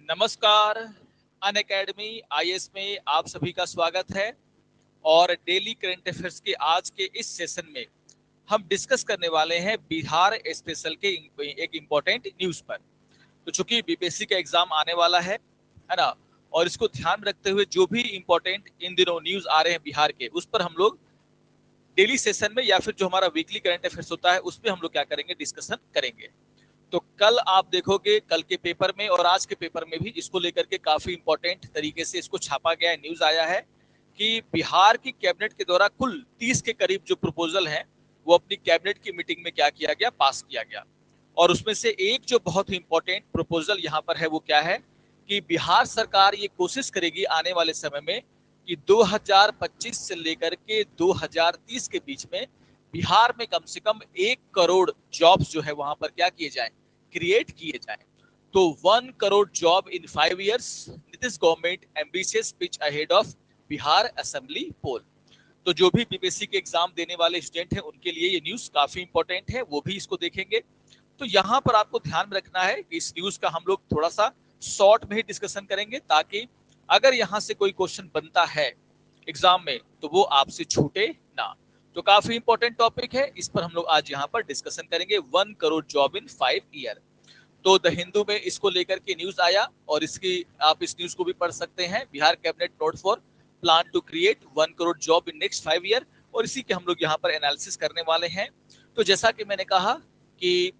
नमस्कार। Unacademy IAS में आप सभी का स्वागत है। और डेली करंट अफेयर्स के आज के इस सेशन में हम डिस्कस करने वाले हैं बिहार स्पेशल के एक इम्पोर्टेंट न्यूज पर। तो चूंकि बीपीएससी का एग्जाम आने वाला है ना, और इसको ध्यान में रखते हुए जो भी इम्पोर्टेंट इन दिनों न्यूज आ रहे हैं बिहार के, उस पर हम लोग डेली सेशन में या फिर जो हमारा वीकली करंट अफेयर्स होता है उस पर हम लोग क्या करेंगे, डिस्कशन करेंगे। तो कल आप देखोगे, कल के पेपर में और आज के पेपर में भी इसको लेकर के काफी इंपॉर्टेंट तरीके से इसको छापा गया है, न्यूज आया है कि बिहार की कैबिनेट के द्वारा कुल 30 के करीब जो प्रपोजल हैं वो अपनी कैबिनेट की मीटिंग में क्या किया गया, पास किया गया। और उसमें से एक जो बहुत ही इंपॉर्टेंट प्रपोजल यहाँ पर है वो क्या है कि बिहार सरकार ये कोशिश करेगी आने वाले समय में कि 2025 से लेकर के 2030 के बीच में बिहार में कम से कम 1 करोड़ जॉब्स जो है वहां पर क्या किए जाए, क्रिएट किए जाए। तो 1 crore job in 5 years, Nitish government ambitious pitch ahead of Bihar assembly poll. तो जो भी बीपीएससी के एग्जाम देने वाले स्टूडेंट हैं उनके लिए ये न्यूज काफी इंपॉर्टेंट है, वो भी इसको देखेंगे। तो यहाँ पर आपको ध्यान में रखना है कि इस न्यूज का हम लोग थोड़ा सा शॉर्ट में ही डिस्कशन करेंगे, ताकि अगर यहाँ से कोई क्वेश्चन बनता है एग्जाम में तो वो आपसे छूटे ना। तो काफी इंपॉर्टेंट टॉपिक है, इस पर हम लोग आज यहाँ पर डिस्कशन करेंगे। 1 करोड़ जॉब इन 5 year। तो द हिंदू में इसको लेकर के न्यूज आया और इसकी आप इस न्यूज को भी पढ़ सकते हैं। Bihar cabinet note for plan to create 1 crore job in next 5 year, और इसी के हम लोग यहाँ पर एनालिसिस करने वाले हैं। तो जैसा कि मैंने कहा कि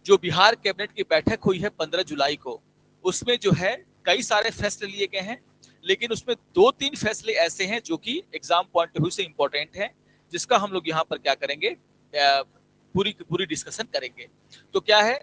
जो बिहार कैबिनेट की बैठक हुई है 15 जुलाई को, उसमें जो है कई सारे फैसले लिए गए हैं, लेकिन उसमें 2-3 फैसले ऐसे हैं जो कि एग्जाम पॉइंट ऑफ व्यू से इंपॉर्टेंट है, जिसका हम लोग यहाँ पर क्या करेंगे, पूरी पूरी डिस्कशन करेंगे। तो क्या है,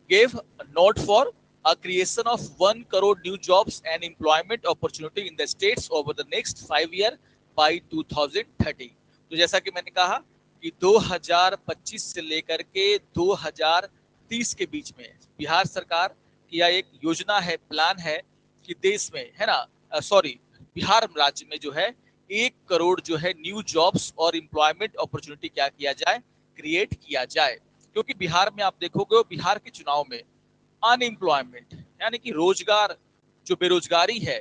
gave a note for a creation of 1 crore new jobs and employment opportunity in the states over the next 5 year by 2030। तो जैसा कि मैंने कहा कि 2025 से लेकर के 2030 के बीच में बिहार सरकार की यह एक योजना है, प्लान है कि देश में, है ना, सॉरी, बिहार राज्य में जो है 1 करोड़ जो है न्यू जॉब्स और एम्प्लॉयमेंट अपॉर्चुनिटी क्या किया जाए, क्रिएट किया जाए। क्योंकि बिहार में आप देखोगे, बिहार के चुनाव में अनएम्प्लॉयमेंट यानी कि रोजगार, जो बेरोजगारी है,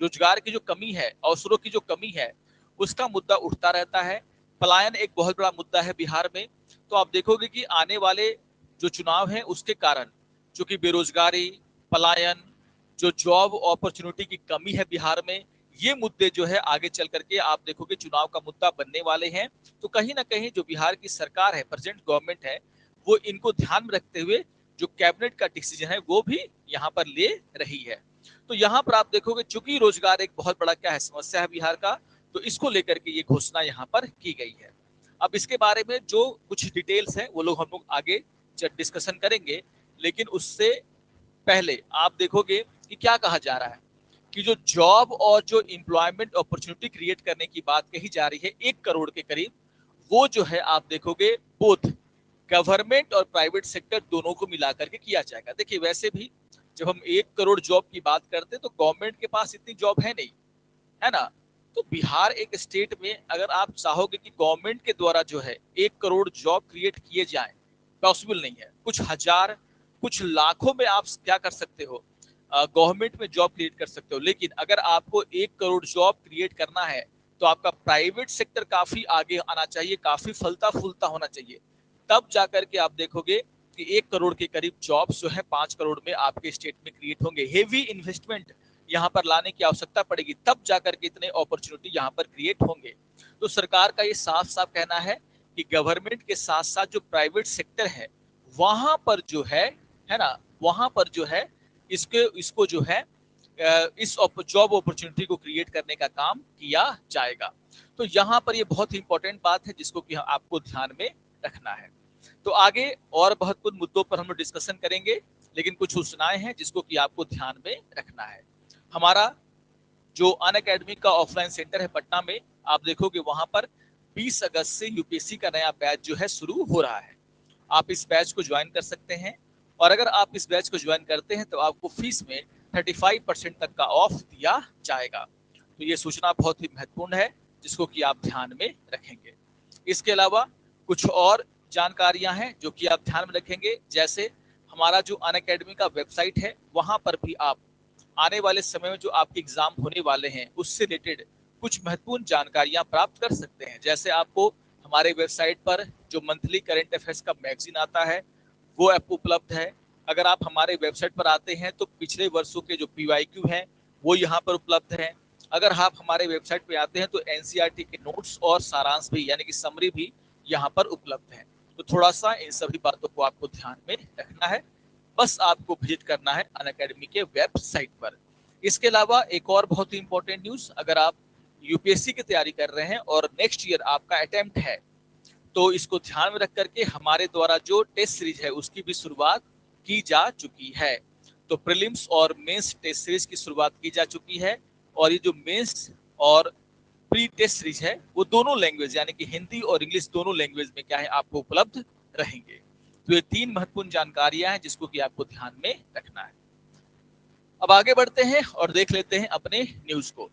रोजगार की जो कमी है, अवसरों की जो कमी है, उसका मुद्दा उठता रहता है। पलायन एक बहुत बड़ा मुद्दा है बिहार में। तो आप देखोगे कि आने वाले जो चुनाव है उसके कारण चूंकि बेरोजगारी, पलायन, जो जॉब अपॉर्चुनिटी की कमी है बिहार में, ये मुद्दे जो है आगे चल करके आप देखोगे चुनाव का मुद्दा बनने वाले हैं। तो कहीं ना कहीं जो बिहार की सरकार है, प्रेजेंट गवर्नमेंट है, वो इनको ध्यान में रखते हुए जो कैबिनेट का डिसीजन है वो भी यहाँ पर ले रही है। तो यहाँ पर आप देखोगे चूंकि रोजगार एक बहुत बड़ा क्या है, समस्या है बिहार का, तो इसको लेकर के ये घोषणा यहाँ पर की गई है। अब इसके बारे में जो कुछ डिटेल्स है वो लोग हम लोग आगे डिस्कशन करेंगे, लेकिन उससे पहले आप देखोगे कि क्या कहा जा रहा है कि जो जॉब और जो एम्प्लॉयमेंट अपॉर्चुनिटी क्रिएट करने की बात कही जा रही है 1 करोड़ के करीब, वो जो है आप देखोगे बोथ गवर्नमेंट और प्राइवेट सेक्टर दोनों को मिलाकर के किया जाएगा। देखिए वैसे भी जब हम 1 करोड़ जॉब की बात करते हैं तो गवर्नमेंट के पास इतनी जॉब है नहीं, है ना। तो बिहार एक स्टेट में अगर आप चाहोगे कि गवर्नमेंट के द्वारा जो है 1 करोड़ जॉब क्रिएट किए जाए, पॉसिबल नहीं है। कुछ हजार, कुछ लाखों में आप क्या कर सकते हो, गवर्नमेंट में जॉब क्रिएट कर सकते हो, लेकिन अगर आपको 1 करोड़ जॉब क्रिएट करना है तो आपका प्राइवेट सेक्टर काफी आगे आना चाहिए, काफी फलता फूलता होना चाहिए। तब जाकर के आप देखोगे कि 1 करोड़ के करीब जॉब्स जो है 5 करोड़ में आपके स्टेट में क्रिएट होंगे। हेवी इन्वेस्टमेंट यहाँ पर लाने की आवश्यकता पड़ेगी, तब जाकर के इतने अपॉर्चुनिटी यहाँ पर क्रिएट होंगे। तो सरकार का ये साफ साफ कहना है कि गवर्नमेंट के साथ साथ जो प्राइवेट सेक्टर है वहां पर जो है ना, वहां पर जो है इसको जो है इस जॉब अपॉर्चुनिटी को क्रिएट करने का काम किया जाएगा। तो यहाँ पर ये बहुत ही इंपॉर्टेंट बात है जिसको कि आपको ध्यान में रखना है। तो आगे और बहुत कुछ मुद्दों पर हम लोग डिस्कशन करेंगे, लेकिन कुछ सूचनाएं हैं जिसको कि आपको ध्यान में रखना है। हमारा जो अनअकैडमी का ऑफलाइन सेंटर है पटना में, आप देखोगे वहां पर 20 अगस्त से यूपीएससी का नया बैच जो है शुरू हो रहा है। आप इस बैच को ज्वाइन कर सकते हैं, और अगर आप इस बैच को ज्वाइन करते हैं तो आपको फीस में 35% तक का ऑफ दिया जाएगा। तो ये सूचना बहुत ही महत्वपूर्ण है जिसको कि आप ध्यान में रखेंगे। इसके अलावा कुछ और जानकारियां हैं जो कि आप ध्यान में रखेंगे, जैसे हमारा जो अनअकैडमी का वेबसाइट है वहां पर भी आप आने वाले समय में जो आपके एग्जाम होने वाले हैं उससे रिलेटेड कुछ महत्वपूर्ण जानकारियां प्राप्त कर सकते हैं। जैसे आपको हमारे वेबसाइट पर जो मंथली करंट अफेयर्स का मैगजीन आता है वो ऐप उपलब्ध है। अगर आप हमारे वेबसाइट पर आते हैं तो पिछले वर्षों के जो PYQ हैं वो यहाँ पर उपलब्ध हैं। अगर आप हमारे वेबसाइट पे आते हैं तो NCERT के नोट्स और सारांश भी यानी कि समरी भी यहाँ पर उपलब्ध है। तो थोड़ा सा इन सभी बातों को आपको ध्यान में रखना है। बस आपको विजिट करना है अनअकैडमी के वेबसाइट पर। इसके अलावा एक और बहुत ही इंपॉर्टेंट न्यूज, अगर आप यूपीएससी की तैयारी कर रहे हैं और नेक्स्ट ईयर आपका अटेम्प्ट है तो इसको ध्यान में रख करके हमारे द्वारा जो टेस्ट सीरीज है उसकी भी शुरुआत की जा चुकी है। तो प्रीलिम्स और मेंस टेस्ट सीरीज की शुरुआत की जा चुकी है और ये जो मेंस और प्री टेस्ट सीरीज है वो दोनों लैंग्वेज यानी कि हिंदी और इंग्लिश दोनों लैंग्वेज में क्या है आपको उपलब्ध रहेंगे। तो ये 3 महत्वपूर्ण जानकारियां हैं जिसको कि आपको ध्यान में रखना है। अब आगे बढ़ते हैं और देख लेते हैं अपने न्यूज को।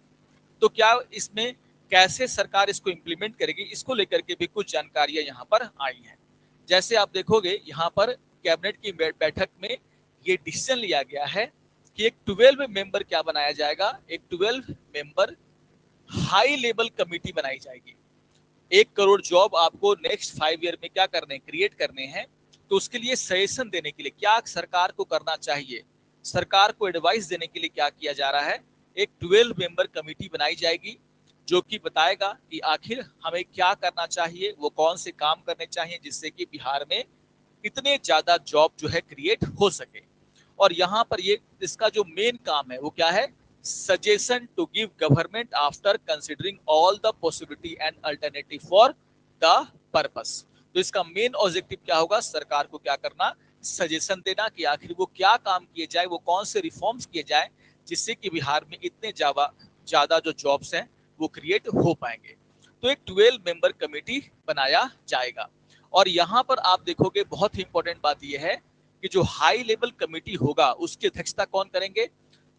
तो क्या इसमें कैसे सरकार इसको इंप्लीमेंट करेगी इसको लेकर के भी कुछ जानकारियां यहाँ पर आई हैं। जैसे आप देखोगे यहाँ पर कैबिनेट की बैठक में ये डिसीजन लिया गया है कि एक 12 मेंबर क्या बनाया जाएगा, एक 12 मेंबर हाई लेवल कमेटी बनाई जाएगी। 1 करोड़ जॉब आपको नेक्स्ट 5 ईयर में क्या करने, क्रिएट करने हैं। तो उसके लिए सजेशन देने के लिए क्या सरकार को करना चाहिए, सरकार को एडवाइस देने के लिए क्या किया जा रहा है, एक 12 मेंबर कमेटी बनाई जाएगी जो कि बताएगा कि आखिर हमें क्या करना चाहिए, वो कौन से काम करने चाहिए जिससे कि बिहार में इतने ज्यादा जॉब जो है क्रिएट हो सके। और यहाँ पर ये इसका जो मेन काम है वो क्या है, suggestion to give government after considering all the possibility and alternative for the purpose. तो इसका मेन ऑब्जेक्टिव क्या होगा, सरकार को क्या करना, सजेशन देना कि आखिर वो क्या काम किए जाए, वो कौन से रिफॉर्म्स किए जाए जिससे कि बिहार में इतने ज्यादा जो जॉब्स हैं वो क्रिएट हो पाएंगे। तो एक 12 मेंबर कमेटी बनाया जाएगा। और यहाँ पर आप देखोगे बहुत ही इंपॉर्टेंट बात यह है कि जो हाई लेवल कमेटी होगा उसकी अध्यक्षता कौन करेंगे,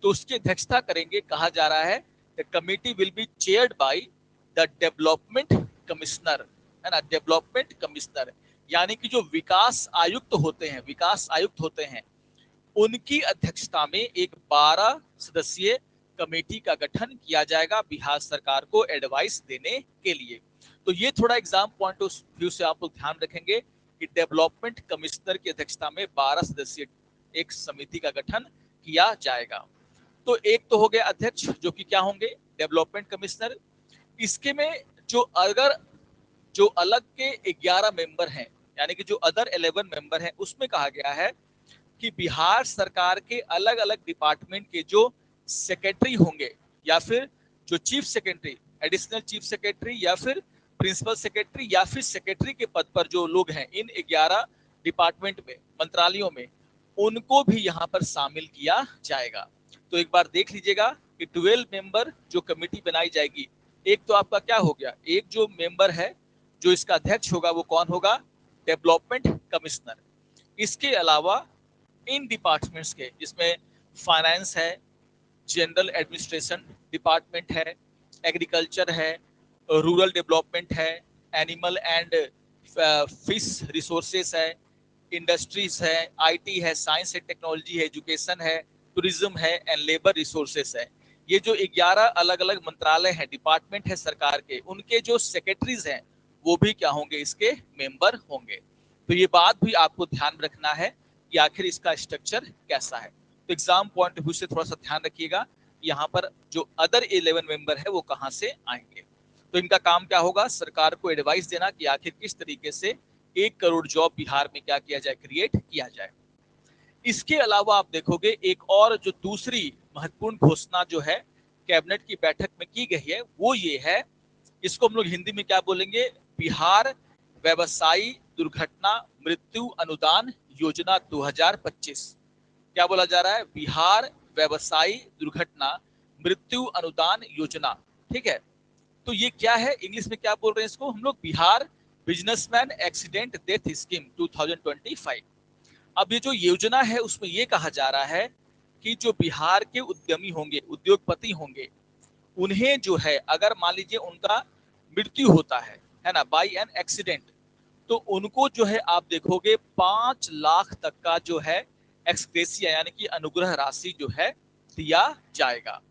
तो उसकी अध्यक्षता करेंगे, कहा जा रहा है the committee will be chaired by the development commissioner, है ना, डेवलपमेंट कमिश्नर यानी कि जो विकास आयुक्त होते हैं उनकी अध्यक्षता में एक 12 सदस्यीय कमेटी का गठन किया जाएगा बिहार सरकार को एडवाइस देने के लिए। तो ये थोड़ा एग्जाम पॉइंट ऑफ व्यू से आप लोग ध्यान रखेंगे कि डेवलपमेंट कमिश्नर की अध्यक्षता में 12 सदस्यीय एक समिति का गठन किया जाएगा। तो एक तो हो गया अध्यक्ष जो कि क्या होंगे, डेवलपमेंट कमिश्नर। इसके में जो अलग के 11 मेंबर हैं यानी कि जो अदर 11 मेंबर हैं उसमें कहा गया है कि बिहार सरकार के अलग अलग डिपार्टमेंट के जो सेक्रेटरी होंगे या फिर जो chief secretary, additional chief secretary या फिर प्रिंसिपल सेक्रेटरी या फिर सेक्रेटरी के पद पर जो लोग हैं इन 11 डिपार्टमेंट में, मंत्रालयों में, उनको भी यहाँ पर शामिल किया जाएगा। तो एक बार देख लीजिएगा कि 12 मेंबर जो कमेटी बनाई जाएगी, एक तो आपका क्या हो गया, एक जो मेंबर है जो इसका अध्यक्ष होगा वो कौन होगा, डेवलपमेंट कमिश्नर। इसके अलावा इन डिपार्टमेंट्स के जिसमें फाइनेंस है, जनरल एडमिनिस्ट्रेशन डिपार्टमेंट है, एग्रीकल्चर है, रूरल डेवलपमेंट है, एनिमल एंड फिश रिसोर्सेस है, इंडस्ट्रीज है, आईटी है, साइंस एंड टेक्नोलॉजी है, एजुकेशन है, टूरिज्म है एंड लेबर रिसोर्सेस है। ये जो 11 अलग अलग मंत्रालय हैं, डिपार्टमेंट है सरकार के, उनके जो सेक्रेटरीज हैं वो भी क्या होंगे, इसके मेंबर होंगे। तो ये बात भी आपको ध्यान रखना है कि आखिर इसका स्ट्रक्चर कैसा है। तो एग्जाम पॉइंट ऑफ व्यू से थोड़ा सा ध्यान रखिएगा यहाँ पर जो अदर 11 मेंबर है वो कहाँ से आएंगे। तो इनका काम क्या होगा, सरकार को एडवाइस देना कि आखिर किस तरीके से 1 करोड़ जॉब बिहार में क्या किया जाए, क्रिएट किया जाए। इसके अलावा आप देखोगे एक और जो दूसरी महत्वपूर्ण घोषणा जो है कैबिनेट की बैठक में की गई है वो ये है, इसको हम लोग हिंदी में क्या बोलेंगे, बिहार व्यवसायी दुर्घटना मृत्यु अनुदान योजना 2025। क्या बोला जा रहा है, बिहार व्यवसायी दुर्घटना मृत्यु अनुदान योजना। ठीक है, तो ये क्या है, इंग्लिश में क्या बोल रहे हैं इसको हम लोग, Bihar businessman accident death scheme 2025। अब ये जो योजना है उसमें ये कहा जा रहा है कि जो बिहार के उद्यमी होंगे, उद्योगपति होंगे, उन्हें जो है अगर मान लीजिए उनका मृत्यु होता है ना, बाय एन एक्सीडेंट, तो उनको जो है आप देखोगे 5 लाख तक का जो है एक्सग्रेसिया यानी कि अनुग्रह राशि जो है दिया जाएगा।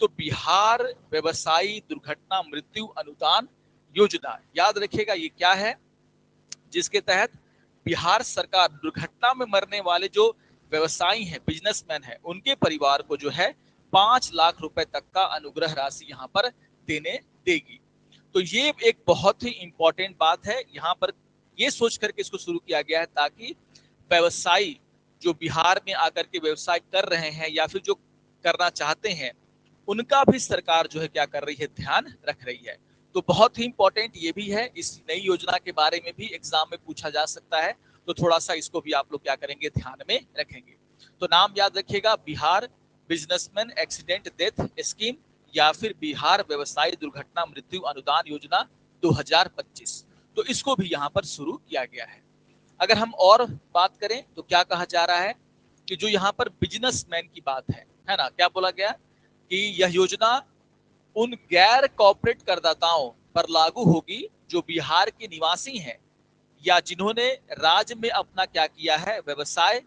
तो बिहार व्यवसायी दुर्घटना मृत्यु अनुदान योजना, याद रखिएगा ये क्या है, जिसके तहत बिहार सरकार दुर्घटना में मरने वाले जो व्यवसायी हैं, बिजनेसमैन हैं, उनके परिवार को जो है 5 लाख रुपए तक का अनुग्रह राशि यहाँ पर देने देगी। तो ये एक बहुत ही इंपॉर्टेंट बात है। यहाँ पर ये सोच करके इसको शुरू किया गया है ताकि व्यवसायी जो बिहार में आकर के व्यवसाय कर रहे हैं या फिर जो करना चाहते हैं, उनका भी सरकार जो है क्या कर रही है, ध्यान रख रही है। तो बहुत ही इंपॉर्टेंट ये भी है, इस नई योजना के बारे में भी एग्जाम में पूछा जा सकता है, तो थोड़ा सा इसको भी आप लोग क्या करेंगे, ध्यान में रखेंगे। तो नाम याद रखिएगा, Bihar businessman accident death scheme या फिर बिहार व्यवसायी दुर्घटना मृत्यु अनुदान योजना 2025। तो इसको भी यहाँ पर शुरू किया गया है। अगर हम और बात करें तो क्या कहा जा रहा है कि जो यहाँ पर बिजनेसमैन की बात है ना, क्या बोला गया कि यह योजना उन गैर कॉर्पोरेट करदाताओं पर लागू होगी जो बिहार के निवासी हैं या जिन्होंने राज्य में अपना क्या किया है, व्यवसाय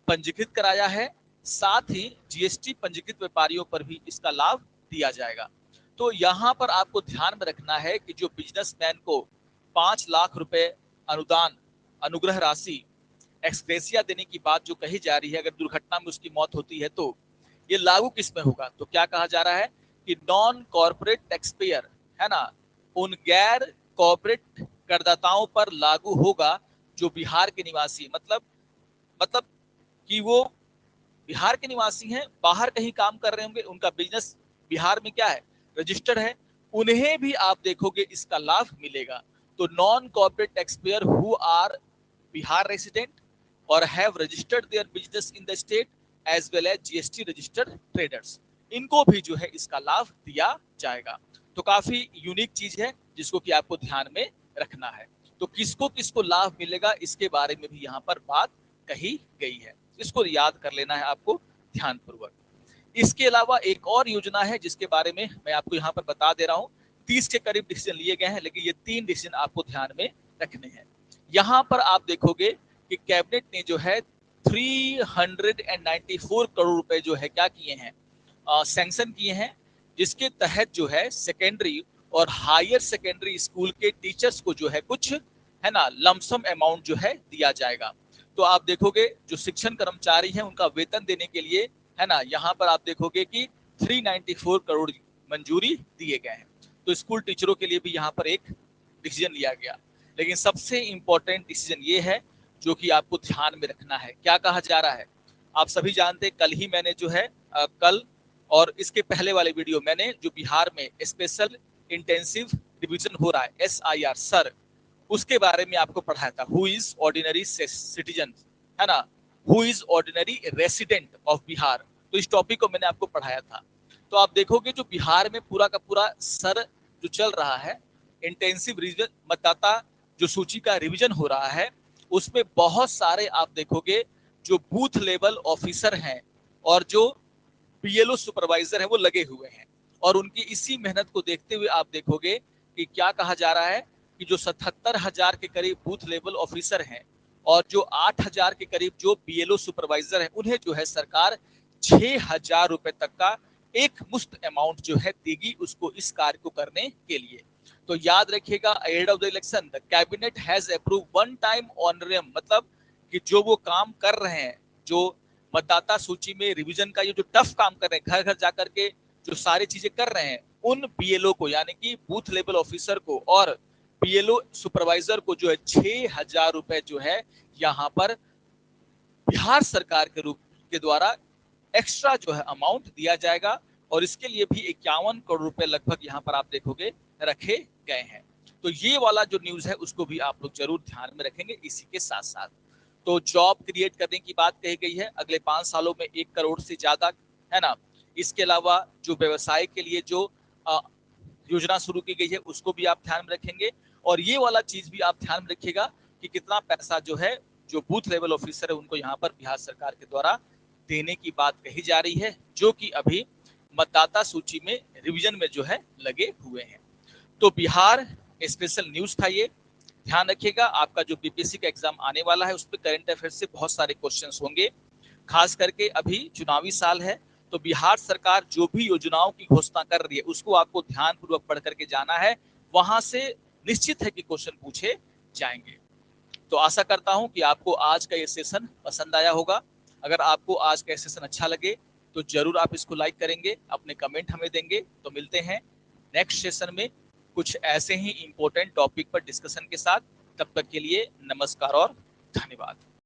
पंजीकृत कराया है। साथ ही जीएसटी पंजीकृत व्यापारियों पर भी इसका लाभ दिया जाएगा। तो यहाँ पर आपको ध्यान में रखना है कि जो बिजनेसमैन को 5 लाख रुपए अनुदान अनुग्रह राशि एक्सग्रेसिया देने की बात जो कही जा रही है, अगर दुर्घटना में उसकी मौत होती है तो ये लागू किस में होगा, तो क्या कहा जा रहा है कि नॉन कॉर्पोरेट टैक्स पेयर, है ना, उन गैर कॉर्पोरेट करदाताओं पर लागू होगा जो बिहार के निवासी, मतलब कि वो बिहार के निवासी हैं, बाहर कहीं काम कर रहे होंगे, उनका बिजनेस बिहार में क्या है, रजिस्टर्ड है, उन्हें भी आप देखोगे इसका लाभ मिलेगा। तो non corporate tax payer who are Bihar resident और have registered their business in the state as well as GST registered traders, इनको भी जो है इसका लाभ दिया जाएगा। तो काफी यूनिक चीज है जिसको कि आपको ध्यान में रखना है। तो किसको किसको लाभ मिलेगा इसके बारे में भी यहाँ पर बात कही गई है, इसको याद कर लेना है आपको ध्यानपूर्वक। इसके अलावा एक और योजना है जिसके बारे में मैं आपको यहाँ पर बता दे रहा हूँ। 30 के करीब डिसीजन लिए गए हैं, लेकिन ये 3 डिसीजन आपको ध्यान में रखने हैं। यहाँ पर आप देखोगे कि कैबिनेट ने जो है 394 करोड़ रुपए जो है क्या किए हैं, सैंक्शन किए हैं, जिसके तहत जो है सेकेंडरी और हायर सेकेंडरी स्कूल के टीचर्स को जो है कुछ, है ना, लमसम अमाउंट जो है दिया जाएगा। तो आप देखोगे जो शिक्षण कर्मचारी हैं उनका वेतन देने के लिए, है ना, यहाँ पर आप देखोगे कि 394 करोड़ मंजूरी दिए गए हैं। तो स्कूल टीचरों के लिए भी यहाँ पर एक डिसीजन लिया गया। लेकिन सबसे इंपॉर्टेंट डिसीजन ये है जो कि आपको ध्यान में रखना है। क्या कहा जा रहा है, आप सभी जानते हैं, कल ही मैंने जो है कल और इसके पहले वाले वीडियो मैंने जो बिहार में स्पेशल इंटेंसिव रिवीजन हो रहा है SIR सर, उसके बारे में आपको पढ़ाया था। हु इज ऑर्डिनरी सिटीजन, है ना, who is ordinary resident of Bihar, तो इस टॉपिक को मैंने आपको पढ़ाया था। तो आप देखोगे जो बिहार में पूरा का पूरा सर जो चल रहा है, इंटेंसिव रिवीजन, मतदाता जो सूची का रिवीजन हो रहा है, उसमें बहुत सारे आप देखोगे जो बूथ लेवल ऑफिसर हैं और जो BLO सुपरवाइजर हैं वो लगे हुए हैं। और उनकी इसी मेहनत को देखते हुए आप देखोगे कि क्या कहा जा रहा है कि जो 77,000 के करीब बूथ लेवल ऑफिसर हैं और जो 8,000 के करीब जो BLO सुपरवाइजर हैं, उन्हें जो है सरकार 6,000 रुपए तक का एक मुश्त अमाउंट जो है देगी उसको इस कार्य को करने के लिए। तो याद रखिएगा, ahead of the election the cabinet has approve one time honorarium, मतलब कि जो वो काम कर रहे हैं, जो मतदाता सूची में रिवीजन का ये जो टफ काम कर रहे हैं, घर घर जाकर के जो सारी चीजें कर रहे हैं, उन BLO को यानी कि बूथ लेवल ऑफिसर को और BLO सुपरवाइजर को जो है 6,000 रुपए जो है यहाँ पर बिहार सरकार के रूप के द्वारा एक्स्ट्रा जो है अमाउंट दिया जाएगा। और इसके लिए भी 51 करोड़ रुपए लगभग यहाँ पर आप देखोगे रखे गए हैं। तो ये वाला जो न्यूज है उसको भी आप लोग जरूर ध्यान में रखेंगे। इसी के साथ साथ तो जॉब क्रिएट करने की बात कही गई है, अगले 5 सालों में 1 करोड़ से ज्यादा, है ना। इसके अलावा जो व्यवसाय के लिए जो योजना शुरू की गई है उसको भी आप ध्यान में रखेंगे। और ये वाला चीज भी आप ध्यान में रखिएगा कि कितना पैसा जो है जो बूथ लेवल ऑफिसर है उनको यहाँ पर बिहार सरकार के द्वारा देने की बात कही जा रही है, जो कि अभी मतदाता सूची में रिवीजन में जो है लगे हुए हैं। तो बिहार स्पेशल न्यूज था ये, ध्यान रखिएगा। आपका जो बीपीएससी का एग्जाम आने वाला है उस पर करंट अफेयर से बहुत सारे क्वेश्चंस होंगे, खास करके अभी चुनावी साल है तो बिहार सरकार जो भी योजनाओं की घोषणा कर रही है उसको आपको ध्यानपूर्वक पढ़ करके जाना है, वहां से निश्चित है कि क्वेश्चन पूछे जाएंगे। तो आशा करता हूं कि आपको आज का ये सेशन पसंद आया होगा। अगर आपको आज का सेशन अच्छा लगे तो जरूर आप इसको लाइक करेंगे, अपने कमेंट हमें देंगे। तो मिलते हैं नेक्स्ट सेशन में कुछ ऐसे ही इंपॉर्टेंट टॉपिक पर डिस्कशन के साथ। तब तक के लिए नमस्कार और धन्यवाद।